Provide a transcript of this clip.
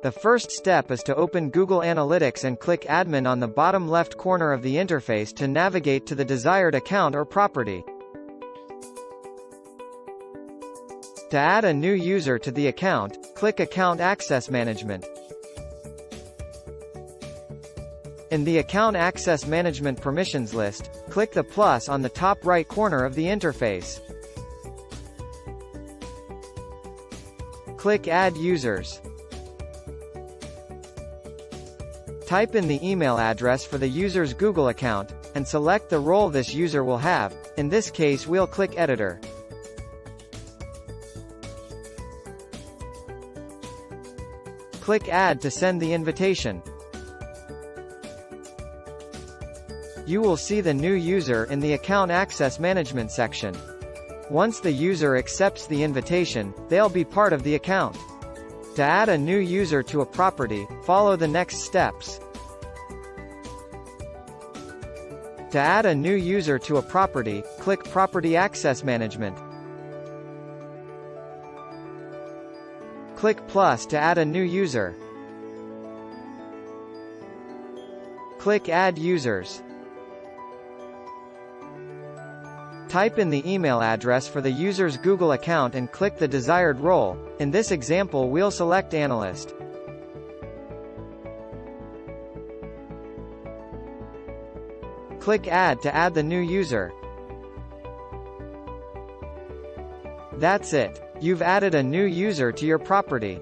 The first step is to open Google Analytics and click Admin on the bottom left corner of the interface to navigate to the desired account or property. To add a new user to the account, click Account Access Management. In the Account Access Management Permissions list, click the plus on the top right corner of the interface. Click Add Users. Type in the email address for the user's Google account, and select the role this user will have. In this case we'll click Editor. Click Add to send the invitation. You will see the new user in the Account Access Management section. Once the user accepts the invitation, they'll be part of the account. To add a new user to a property, follow the next steps. To add a new user to a property, click Property Access Management. Click plus to add a new user. Click Add Users. Type in the email address for the user's Google account and click the desired role. In this example we'll select Analyst. Click Add to add the new user. That's it. You've added a new user to your property.